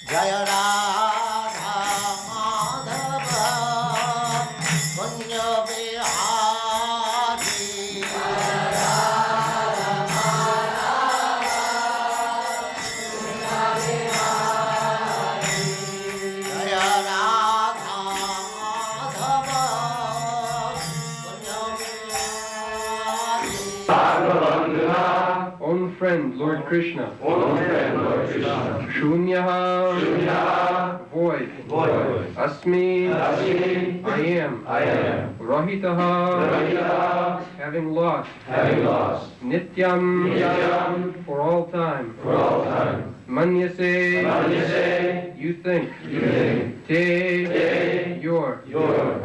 Jaya Radha Madhava Kunja Bihari Jaya Radha Madhava Kunja Bihari Own friend, Lord Krishna. Shunyaha, void. Asmi, I am. Rahitaha, having lost. Nityam, for all time. Manyase, you think. Te, your.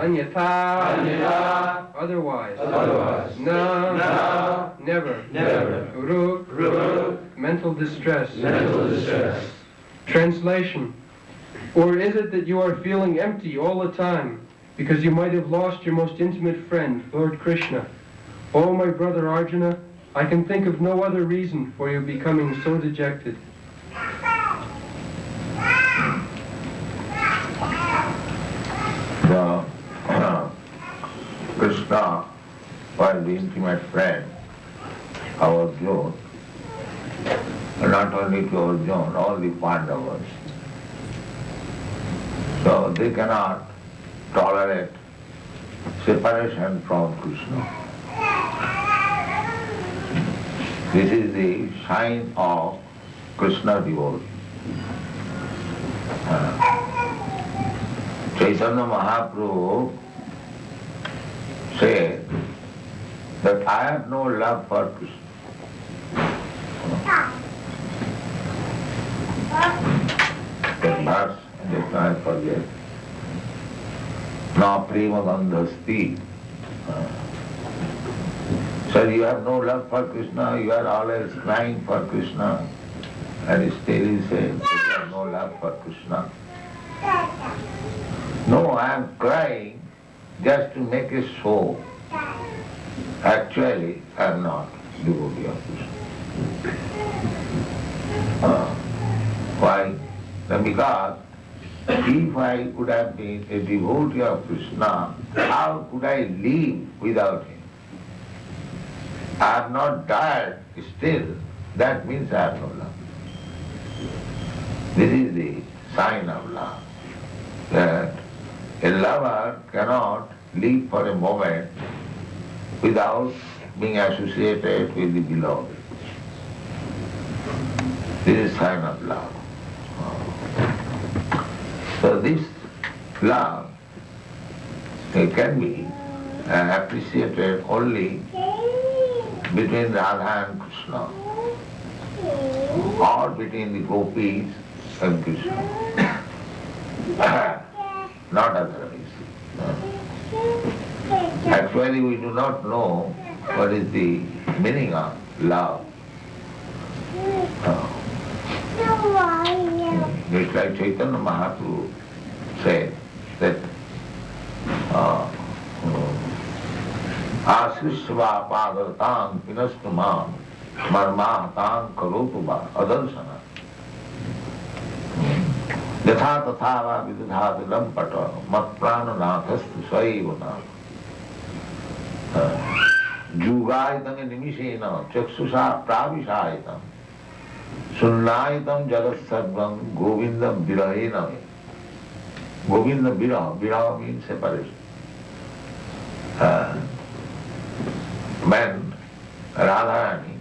Anyatha, otherwise. Na, never. Ru, mental distress. Translation. Or is it that you are feeling empty all the time because you might have lost your most intimate friend, Lord Krishna? Oh, my brother Arjuna, I can think of no other reason for your becoming so dejected. So, Krishna was the intimate friend of Arjuna, not only to Arjuna, all the Pandavas. So they cannot tolerate separation from Krishna. This is the sign of Krishna devotion. Chaitanya Mahaprabhu said that I have no love for Krishna. That verse, they can't forget. Na prema gandhasti. So you have no love for Krishna, you are always crying for Krishna, and still he says that you have no love for Krishna. No, I am crying just to make a show. Actually, I am not devotee of Krishna. Why? Because if I could have been a devotee of Krishna, how could I live without him? I have not died still, that means I have no love. This is the sign of love, that a lover cannot live for a moment without being associated with the beloved. This is sign of love. So this love can be appreciated only between Radha and Krishna, or between the gopis and Krishna, not otherwise. Actually, we do not know what is the meaning of love. It's like Chaitanya Mahaprabhu said that Asrishva padartang pinastumam marmahatang karotuba adarsana yatha tathava vidadhati lampata matprananathasti svaivana jugayitam nimishena chaksusha pravishayitam sunnayitam jagat sarvam govindam virahena. Govinda viraha means separation. When Radharani,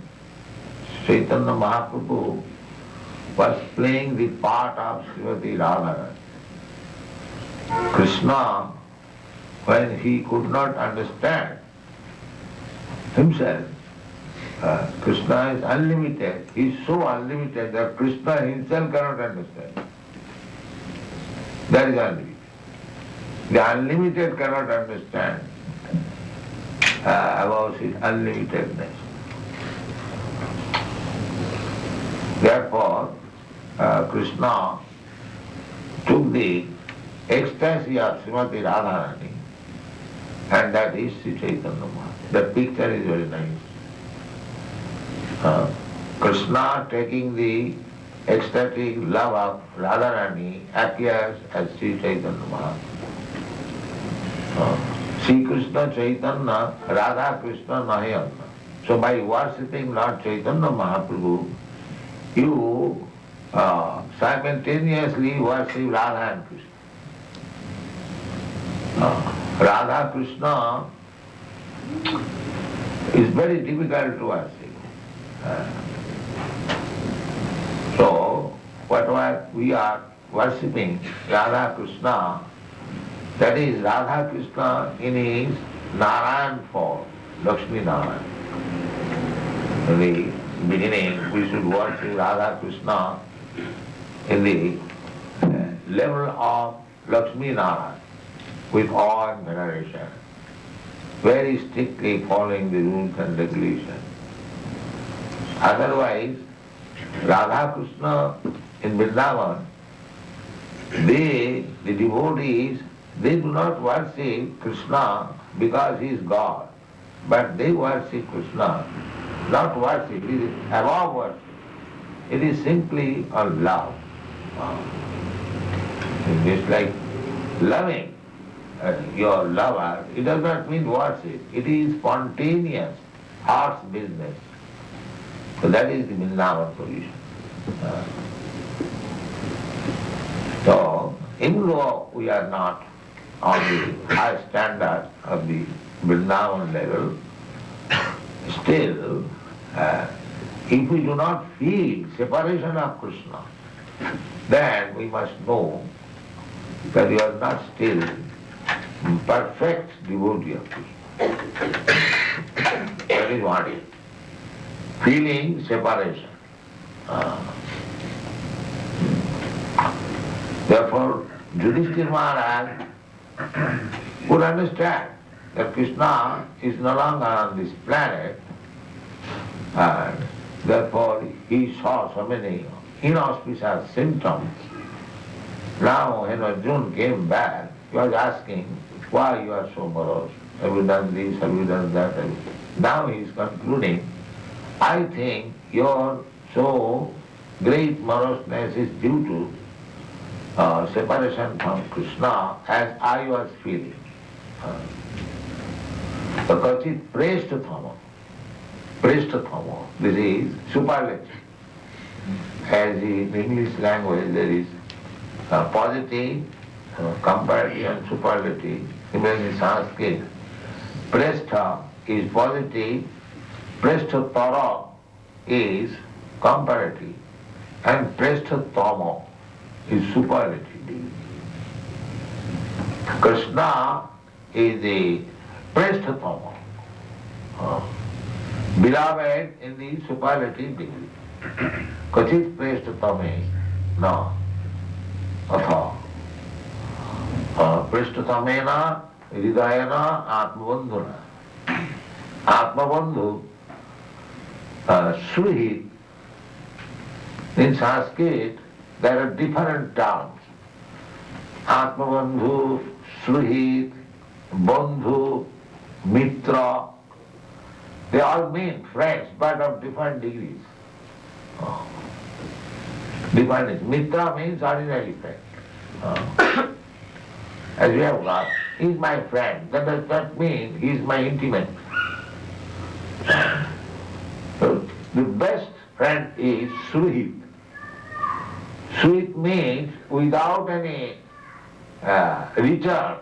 Chaitanya Mahaprabhu was playing the part of Srimati Radharani, Krishna, when he could not understand himself, Krishna is unlimited. He is so unlimited that Krishna himself cannot understand. That is unlimited. The unlimited cannot understand about his unlimitedness. Therefore, Krishna took the ecstasy of Srimati Radharani, and that is Sri Chaitanya Mahaprabhu. That picture is very nice. Krishna taking the ecstatic love of Radharani appears as Sri Chaitanya Mahaprabhu. Sri Krishna Chaitanya, Radha Krishna Nahayanna. So by worshipping Lord Chaitanya Mahaprabhu, you simultaneously worship Radha and Krishna. Radha Krishna is very difficult to worship. So, whatever we are worshipping, Radha Krishna, that is Radha Krishna in his Narayan form, Lakshmi Narayan. In the beginning, we should worship Radha Krishna in the level of Lakshmi Narayan, with awe and veneration, very strictly following the rules and regulations. Otherwise, Radha Krishna in Vrindavan, the devotees, they do not worship Krishna because he is God, but they worship Krishna, not worship, it is above worship. It is simply a love. It is like loving your lover. It does not mean worship. It is spontaneous, heart's business. So that is the Vrindavan position. So, even though we are not on the high standard of the Vrindavan level, still, if we do not feel separation of Krishna, then we must know that you are not still perfect devotee of Krishna. That is what it is. Feeling separation. Therefore, Yudhishthira Maharaj could understand that Krishna is no longer on this planet, and therefore he saw so many inauspicious symptoms. Now when Arjuna came back, he was asking, why you are so morose? Have you done this? Have you done that? Now he is concluding, I think your so great moroseness is due to separation from Krishna as I was feeling. The Kachit Preshtatama. Preshtatama. This is superlative. As in English language there is positive, comparative and superlative. Even in Sanskrit, Prestha is positive, Presthatara is comparative, and Presthatama is superlative. Krishna is the Presthatama, beloved in the superlative degree. Kachit Presthatame na atha Presthatamena hridayana atmabandhuna. Atmabandhu, Suhit, in Sanskrit there are different terms. Atmabandhu, Suhit, Bandhu, Mitra, they all mean friends but of different degrees. Different. Mitra means ordinary friend. As we have got, he is my friend. That does not mean he is my intimate. So the best friend is Suhit. Suhit means without any return.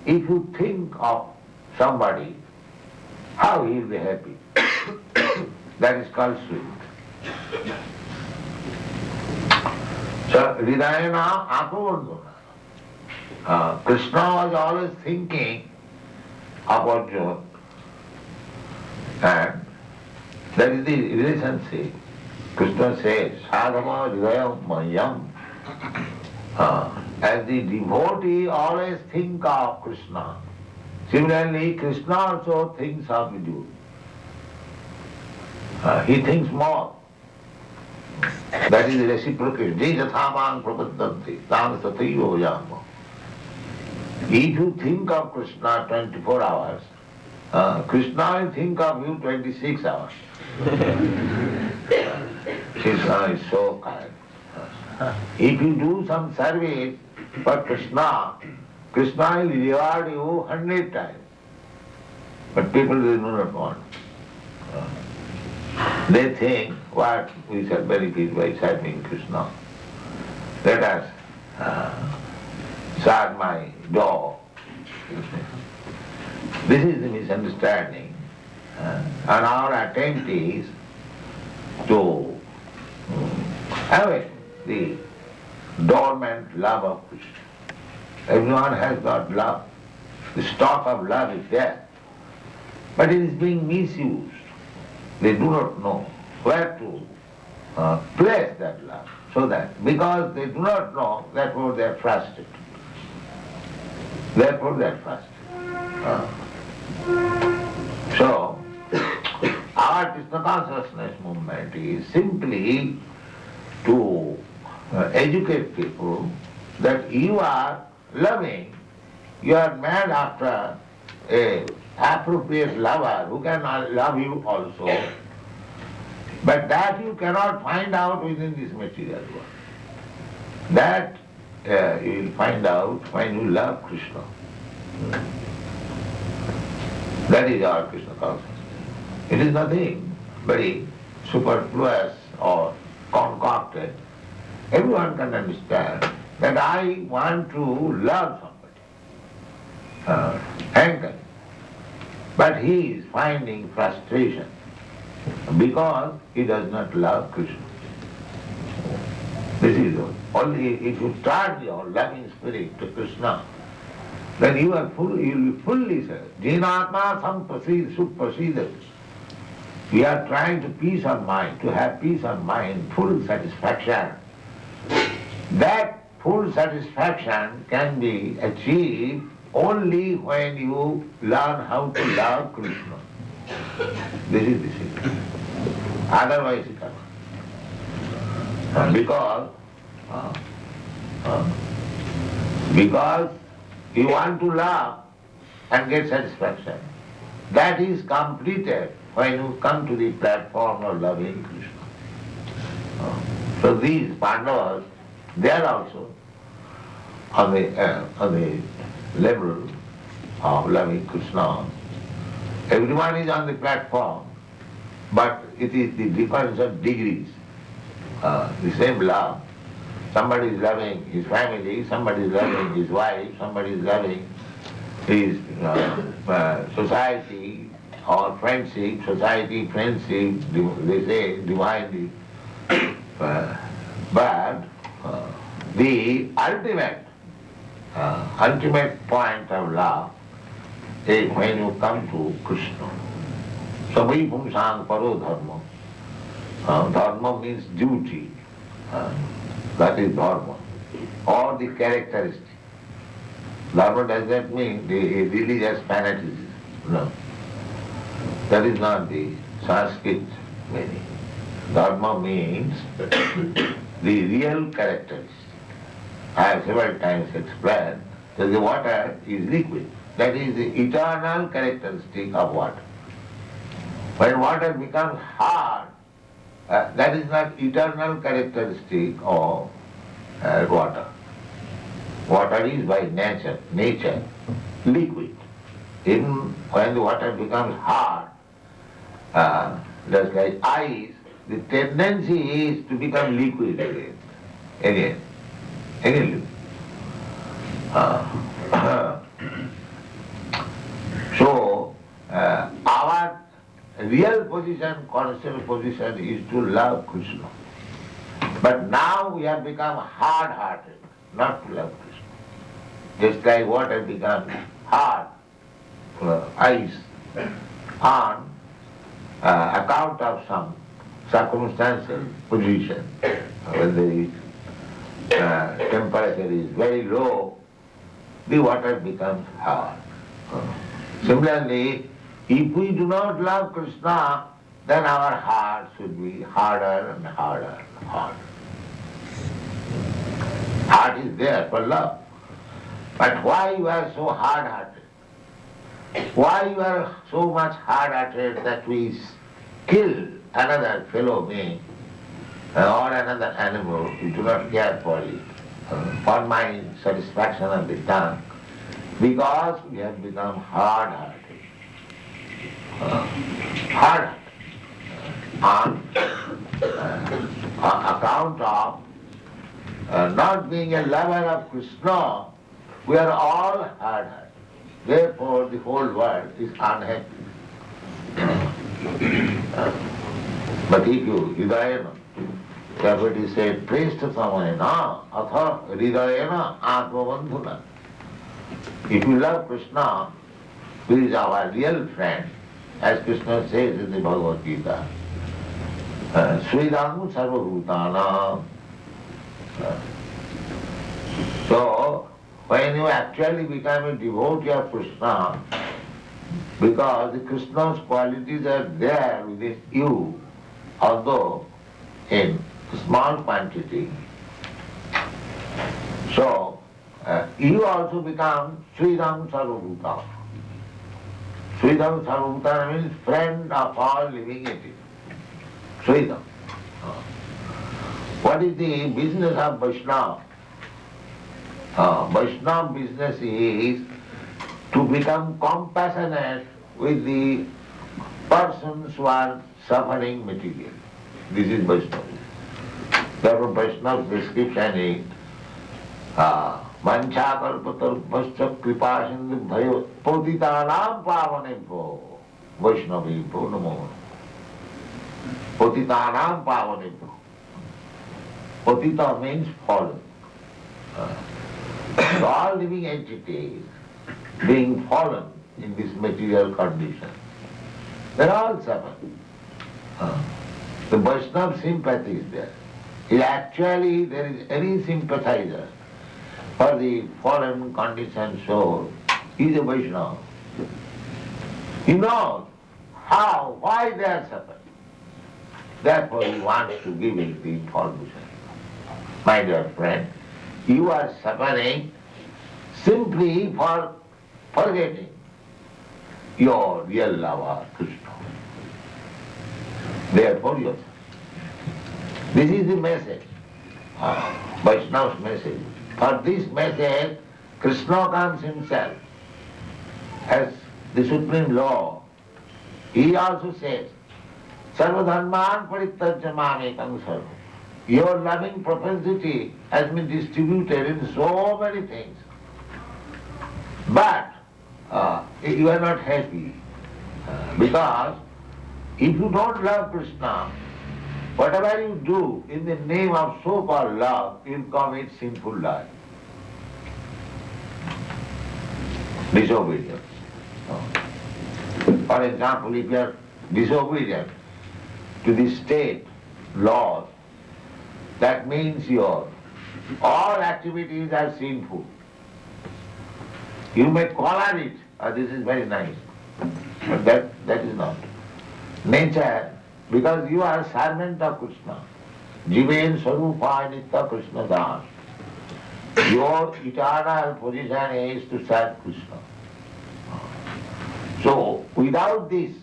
If you think of somebody, how he will be happy. That is called Suhit. So, Hridayana Atmabandhuna. Krishna was always thinking of Arjuna, and that is the relationship. Krishna says, Sadhama Hridayam Mayam. As the devotee always think of Krishna, similarly Krishna also thinks of the devotee. He thinks more. That is the reciprocation. Dejathamang prapaddanti, tam sataiva yama. If you think of Krishna 24 hours, Krishna will think of you 26 hours. Krishna is so kind. If you do some service for Krishna, Krishna will reward you 100 times. But people do not want. They think, what we shall benefit by serving Krishna. Let us shut my door. This is the misunderstanding. And our attempt is to awaken the dormant love of Krishna. Everyone has got love. The stock of love is there. But it is being misused. They do not know where to place that love. So that, because they do not know, therefore they are frustrated. Therefore they are frustrated. So, our Krishna consciousness movement is simply to educate people that you are loving, you are mad after an appropriate lover who can love you also, but that you cannot find out within this material world. That you will find out when you love Krishna. That is our Krishna consciousness. It is nothing very superfluous or concocted. Everyone can understand that I want to love somebody, Hankali. But he is finding frustration because he does not love Krishna. This is all. Only if you turn your loving spirit to Krishna, then you will be fully served. Jinatma samprasid suprasidati. We are trying to peace of mind, to have peace of mind, full satisfaction. That full satisfaction can be achieved only when you learn how to love Krishna. This is the secret. Otherwise it cannot. Because you want to love and get satisfaction. That is completed when you come to the platform of loving Krishna. So these Pandavas, they are also on the level of loving Krishna. Everyone is on the platform, but it is the difference of degrees. The same love. Somebody is loving his family, somebody is loving his wife, somebody is loving his society or friendship, society, friendship, they say divinely. But the ultimate point of love is when you come to Krishna. Sabai pumsang paro dharma. Dharma means duty. That is dharma. Or the characteristic. Dharma does not mean the religious fanaticism. No. That is not the Sanskrit meaning. Dharma means the real characteristic. I have several times explained that the water is liquid. That is the eternal characteristic of water. When water becomes hard, that is not eternal characteristic of water. Water is by nature liquid. Even when the water becomes hard, just like ice, the tendency is to become liquid again liquid. So our real position, conscious position is to love Krishna. But now we have become hard-hearted, not to love Krishna. Just like water becomes hard, ice, on account of some circumstantial position, when the temperature is very low, the water becomes hard. Similarly, if we do not love Krishna, then our heart should be harder and harder and harder. Heart is there for love. But why you are so hard-hearted? Why you are so much hard-hearted that we kill another fellow being or another animal? You do not care for it, for my satisfaction of the tongue, because we have become hard-hearted. Hard-hearted. On account of not being a lover of Krishna, we are all hard-hearted. Therefore, the whole world is unhappy. But if you hridayana, therefore it is said, preshta samayana atha hridayana atmabandhuna. If you love Krishna, who is our real friend, as Krishna says in the Bhagavad Gita, Sridham sarvabhutana. So, when you actually become a devotee of Krishna, because the Krishna's qualities are there within you, although in small quantity, so you also become Sridham Sarvabhutana. Sridham Sarvabhutana means friend of all living entities. Sridham. What is the business of Vaishnava? Vaishnava business is to become compassionate with the persons who are suffering materially. This is Vaishnava. Therefore Vaishnava's description is Vanchakalpatarupascha kripasindubhayo patitanam pavanebho Vaishnavibho namo. Patitanam pavanebho. Patita means fallen. All living entities being fallen in this material condition, they are all suffering. The Vaishnava sympathy is there. Actually, there is any sympathizer for the fallen conditioned soul, he is a Vaishnava. He knows how, why they are suffering. Therefore he wants to give it the information. My dear friend, you are suffering simply for forgetting your real lover, Krishna. Therefore you are suffering. This is the message, Vaishnava's message. For this message, Krishna comes himself as the supreme law. He also says, Sarvadharman parityajya mamekam sarva. Your loving propensity has been distributed in so many things. But you are not happy. Because if you don't love Krishna, whatever you do in the name of so-called love, you commit sinful life. Disobedience. For example, if you are disobedient to the state laws, that means your all activities are sinful. You may color it, this is very nice, but that is not. Nature, because you are a servant of Krishna. Jiven Sarupa Nitya Krishna Das. Your eternal position is to serve Krishna. So, without this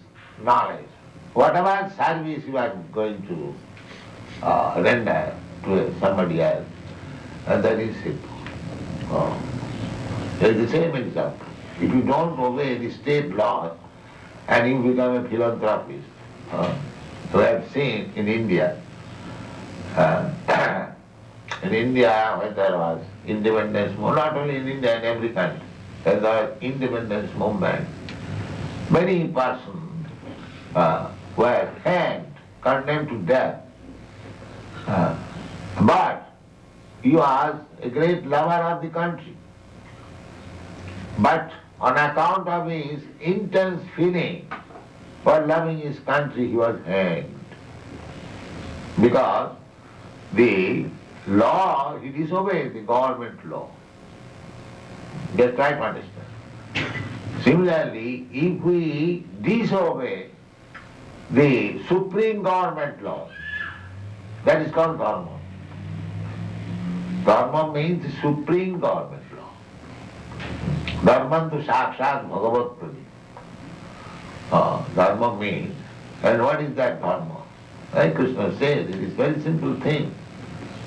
knowledge, whatever service you are going to render to somebody else, that is simple. There is the same example. If you don't obey the state laws and you become a philanthropist, so I have seen in India, when there was independence movement, not only in India, in every country, there was independence movement, many persons were hanged, condemned to death. But he was a great lover of the country. But on account of his intense feeling for loving his country, he was hanged. Because the law, he disobeyed the government law. Just try to understand. Similarly, if we disobey the supreme government law, that is called dharma. Dharma means the supreme government law. Dharman tu sakshat bhagavat prati. Dharma means, and what is that dharma? Like Krishna says, it is a very simple thing.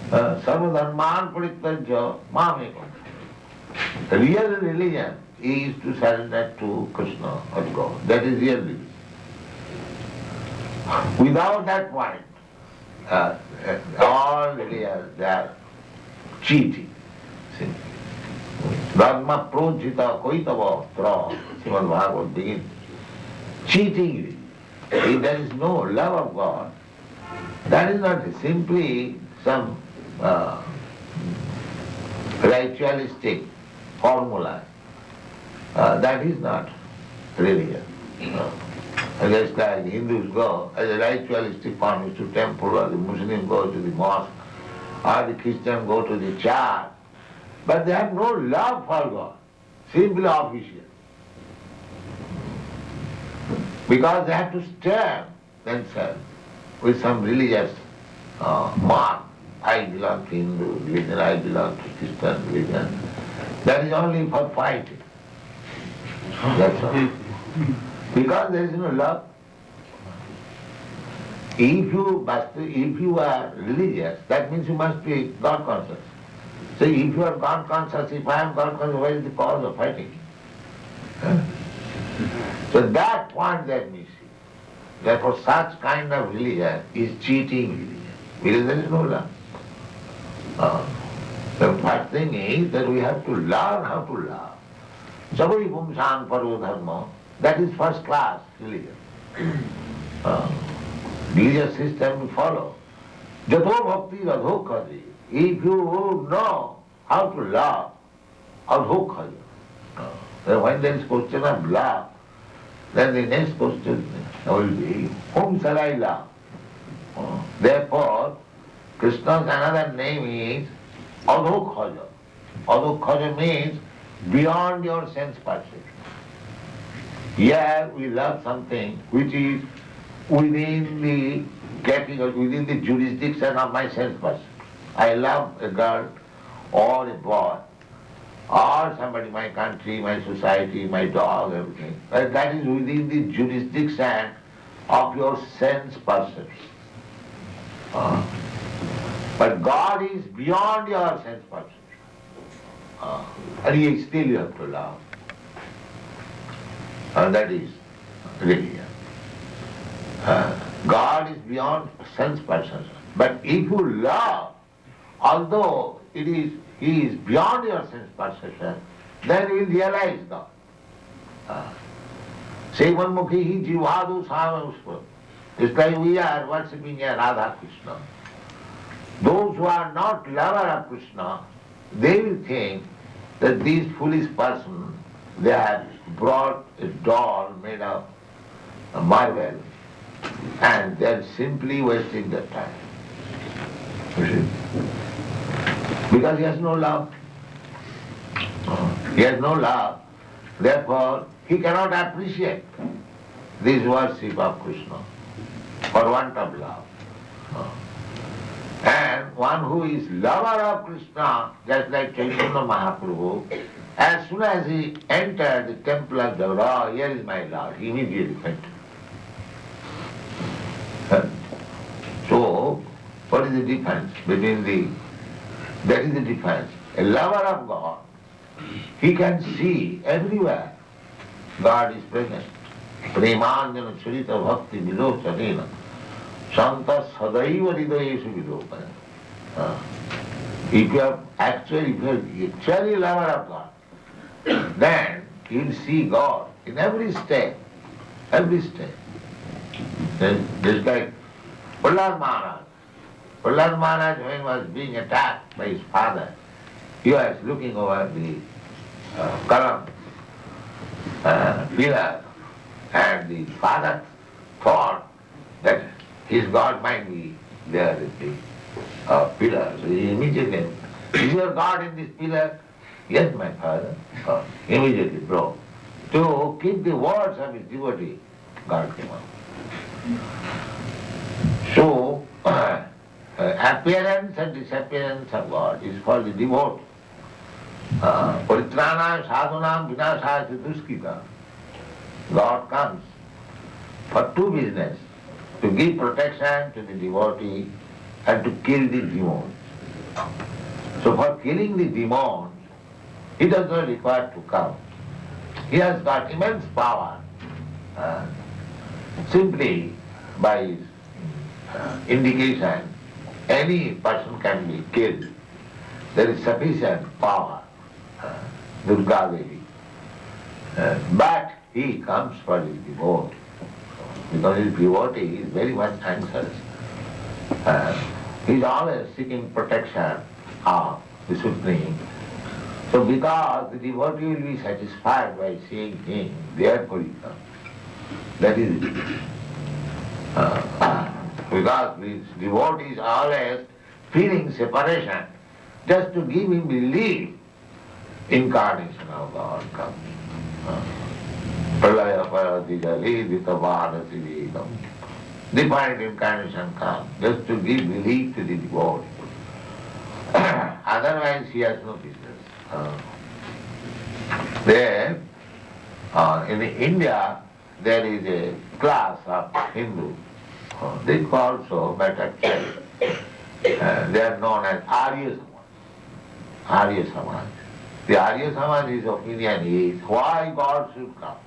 Sarva dharman parityajya mamekam. The real religion is to surrender to Krishna or God. That is real religion. Without that point, all religions, they are cheating. Dharma projita koitava tra, Srimad Bhagavatam begins. Cheating. If there is no love of God, that is not simply some ritualistic formula. That is not religion. Just like Hindus go as a ritualistic form to temple, or the Muslim go to the mosque, or the Christian go to the church, but they have no love for God, simply official. Because they have to stamp themselves with some religious mark. I belong to Hindu religion, I belong to Christian religion. That is only for fighting. That's all. Because there is no love. If you are religious, that means you must be God conscious. So if you are God conscious, if I am God conscious, what is the cause of fighting? So that point they are missing. Therefore such kind of religion is cheating religion, because there is no love. The first thing is that we have to learn how to love. Sabari pumsang paro dharma, that is first class religion. Religious system we follow. Jato bhakti radho khaji. If you know how to love, adho khaji. When there is question of love, then the next question will be, whom shall I love? Therefore, Krishna's another name is Adhokhaja. Adhokhaja means beyond your sense perception. Here we love something which is within the category, within the jurisdiction of my sense perception. I love a girl or a boy or somebody, my country, my society, my dog, everything. But that is within the jurisdiction of your sense perception. But God is beyond your sense perception. And yet still you have to love. And that is religion. God is beyond sense perception. But if you love, although He is beyond your sense perception, then you will realize God. Sevanmukhi hi jivadu samavuspa. It's like we are worshipping a Radha Krishna. Those who are not lover of Krishna, they will think that this foolish person, they have brought a doll made of marble and they are simply wasting their time. You see? Because he has no love. He has no love. Therefore, he cannot appreciate this worship of Krishna for want of love. And one who is lover of Krishna, just like Chaitanya Mahaprabhu, as soon as he entered the temple of the Lord, here is my Lord, he immediately went. So, what is the difference between that is the difference. A lover of God, he can see everywhere God is present. Premanjana charita bhakti vilochanena santa sadaiva hridayeshu vilopana. If you are actually lover of God, then you will see God in every step. Every step. Just like Prahlad Maharaj. Prahlad Maharaj, when he was being attacked by his father, he was looking over the column, pillar, and the father thought that his God might be there at the pillar. So he immediately, is your God in this pillar? Yes, my father. Immediately broke. To keep the words of his devotee, God came out. So, appearance and disappearance of God is for the devout. Paritranam sadhunam vinashaya duskita. God comes for two business, to give protection to the devotee and to kill the demons. So for killing the demons, he does not require to come. He has got immense power. Simply by his indication, any person can be killed. There is sufficient power, Durga Devi. But he comes for his devotee, because his devotee is very much anxious. He is always seeking protection of the Supreme. So because the devotee will be satisfied by seeing him, therefore he comes. That is it. Because this devotee is always feeling separation, just to give him belief, incarnation of God comes. Pralaya parati jali vitavanasi vedam. Definite incarnation comes, just to give belief to the devotee. Otherwise he has no business. There, in India, there is a class of Hindu. They call so, but actually they are known as Arya Samaj. Arya Samaj. The Arya Samaj's opinion is why God should come.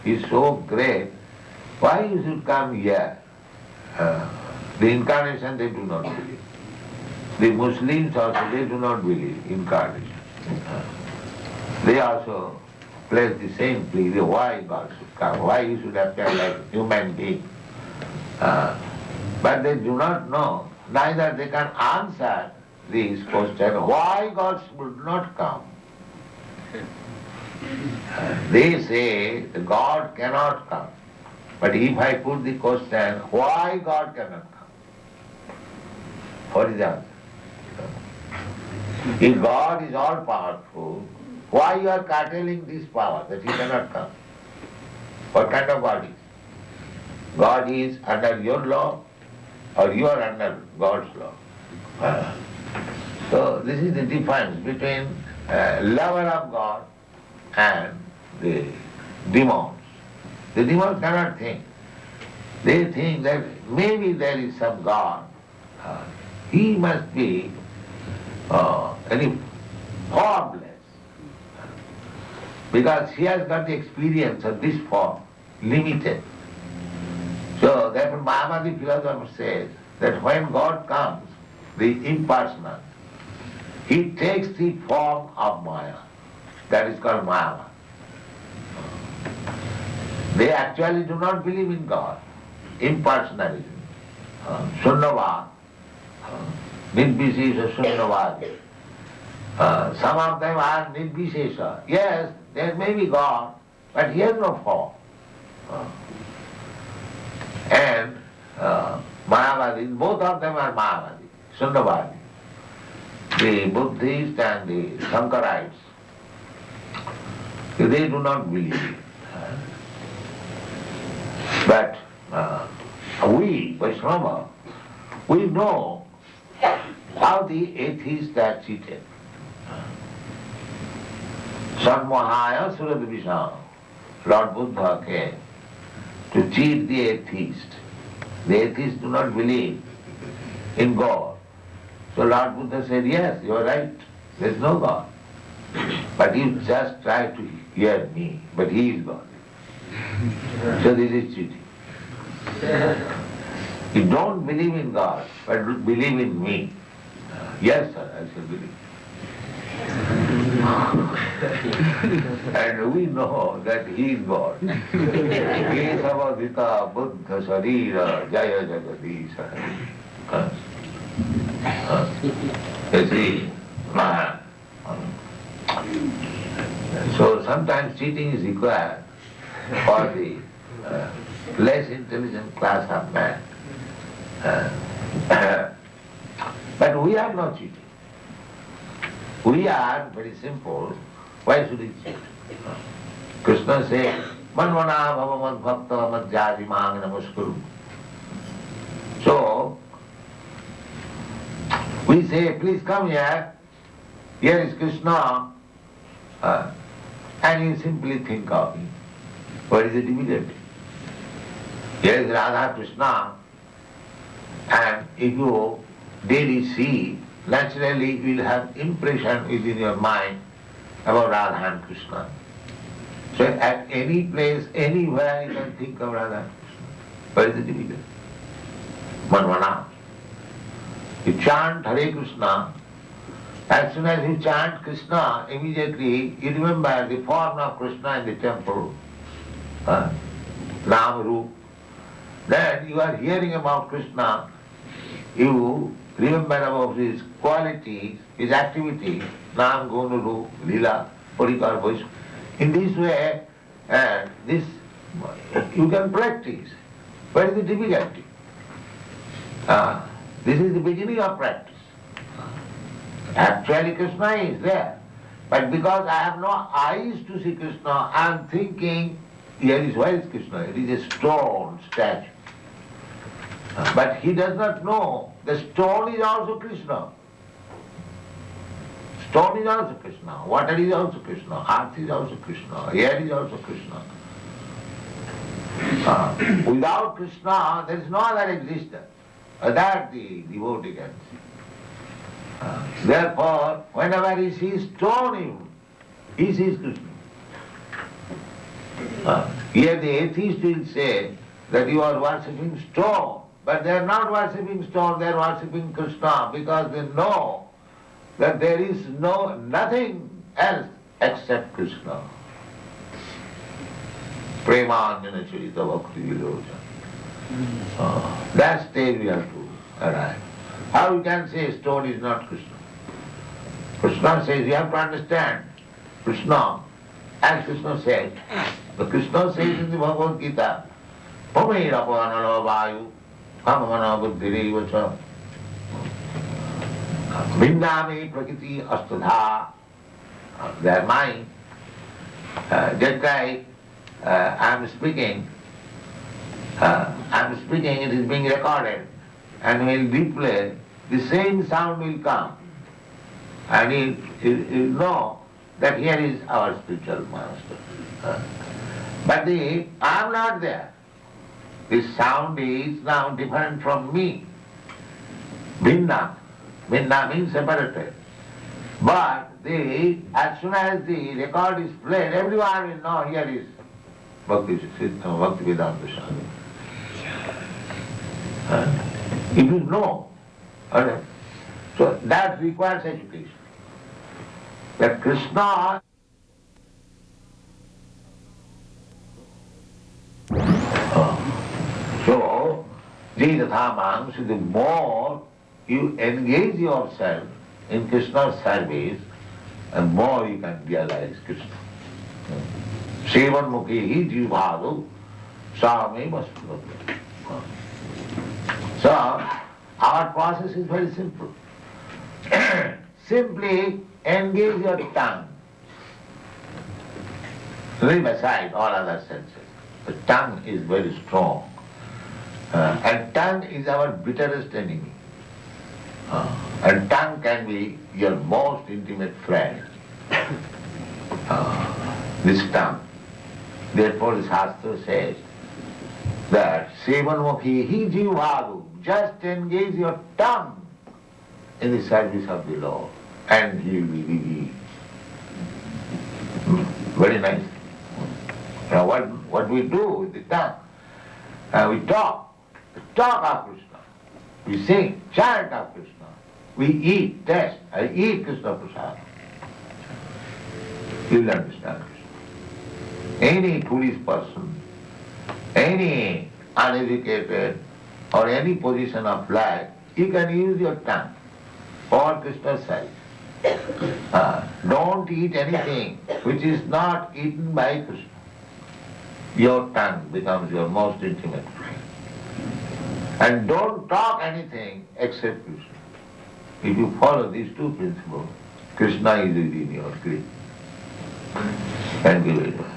He is so great, why he should come here? The incarnation they do not believe. The Muslims also, they do not believe incarnation. They also place the same plea, why God should come, why he should appear like human being. But they do not know, neither they can answer this question, why God should not come. They say God cannot come. But if I put the question, why God cannot come? What is the answer? If God is all powerful, why you are curtailing this power that he cannot come? What kind of God is? God is under your law or you are under God's law. So this is the difference between lover of God and the demons. The demons cannot think. They think that maybe there is some God. He must be very formless, because he has got the experience of this form, limited. So therefore Mayavadi philosopher says that when God comes, the impersonal, he takes the form of Maya. That is called Mayavadi. They actually do not believe in God. Impersonalism, Sunnavad, Nirvishesha Sunnavad. Some of them are Nirvishesha. Yes, there may be God, but he has no form. And Mayavadi, both of them are Mayavadi, Sunnavadi. The Buddhists and the Shankarites, they do not believe. But we, Vaishnava, we know how the atheists are cheated. Sanmohaya Suradvisham, Lord Buddha came to cheat the atheist. The atheists do not believe in God. So Lord Buddha said, yes, you are right, there is no God. But you just try to hear me, but he is God. So this is cheating. You don't believe in God, but believe in me. Yes, sir, I shall believe. And we know that he is God. Kesavadita Buddha Sarira Jaya Jagadisha. You see, so sometimes cheating is required for the less intelligent class of man. But we are not cheating. We are very simple. Why should we cheat? Krishna says, Manvana bhava mad bhakta mad jati mang namaskuru. So, we say, please come here. Here is Krishna. And you simply think of him. What is the difficulty? Here is Radha Krishna, and if you daily see, naturally you will have impression within your mind about Radha and Krishna. So at any place, anywhere you can think of Radha and Krishna. What is the difficulty? Manvana. You chant Hare Krishna, as soon as you chant Krishna, immediately you remember the form of Krishna in the temple, Nam Roop. Then you are hearing about Krishna, you remember about his qualities, his activities, Nam, Guna, Roop, Lila, Parikar, Vaishnav. In this way, this you can practice. What is the difficulty? This is the beginning of practice. Actually Krishna is there. But because I have no eyes to see Krishna, I am thinking, where is Krishna? It is a stone statue. But he does not know the stone is also Krishna. Stone is also Krishna, water is also Krishna, earth is also Krishna, air is also Krishna. Without Krishna, there is no other existence. That the devotee can see. Therefore, whenever he sees stone, he sees Krishna. Here the atheist will say that you are worshipping stone, but they are not worshipping stone, they are worshipping Krishna because they know that there is nothing else except Krishna. Premanjana Charita Bhakti Vilocha. That stage we have to arrive. How you can say stone is not Krishna? Krishna says, you have to understand, Krishna, as Krishna said, the Krishna says in the Bhagavad Gita, Pameira Panala Vayu, Kamamana Buddhiri Vacha, Vindami Prakriti Astadha, their mind. Just like I am speaking, it is being recorded, and when we replay, the same sound will come. And you know that here is our spiritual master. But I am not there. This sound is now different from me. Bhinna. Bhinna means separated. But as soon as the record is played, everyone will know here is Bhaktivedanta Swami. If you know, so that requires education. That Krishna so the more you engage yourself in Krishna's service, and more you can realize Krishna. Sevan mukhi jivadu same vastu. So, our process is very simple. Simply engage your tongue. Leave aside all other senses. The tongue is very strong. And tongue is our bitterest enemy. And tongue can be your most intimate friend. This tongue. Therefore the Shastra says that Sevanmukhi hi jivadu, just engage your tongue in the service of the Lord, and He will be revealed. Very nice. Now what we do with the tongue? We talk of Krishna. We sing, chant of Krishna. We eat, taste. I eat Krishna Prasad. You will understand Krishna. Any foolish person, any uneducated or any position of life, you can use your tongue for Krishna's service. Don't eat anything which is not eaten by Krishna. Your tongue becomes your most intimate friend. And don't talk anything except Krishna. If you follow these two principles, Krishna is within your grip. Thank you very much.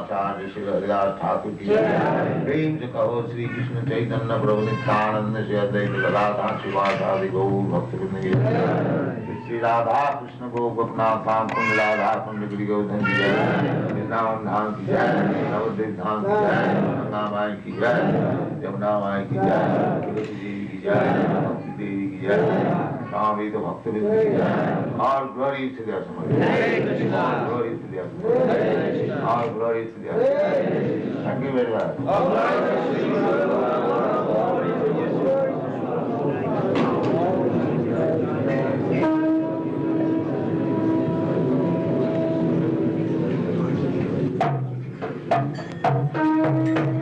Acharya Shri Haridas Thakur ki jai. Prem se kaho Shri Krishna Chaitanya Prabhu Nityananda Shri Advaita Gadadhar Srivasadi Gaur Bhaktivinoda ki jai. Shri Radha Krishna Gopinath Tham Kund Radha Kund Giri Govardhan ki jai. Vrindavan Dham ki jai. Navadvip Dham ki jai. Ganga Mai ki jai. Yamuna Mai ki jai. Tulsi Devi ki jai. Bhakti Devi ki jai. Swami the Bhaktivinoda ki jai. All glory to their Samadhi. All glory to their Samadhi. All glory to their Samadhi. Thank you very much.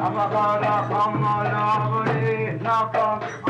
Namaskar, Kamala, Namaskar.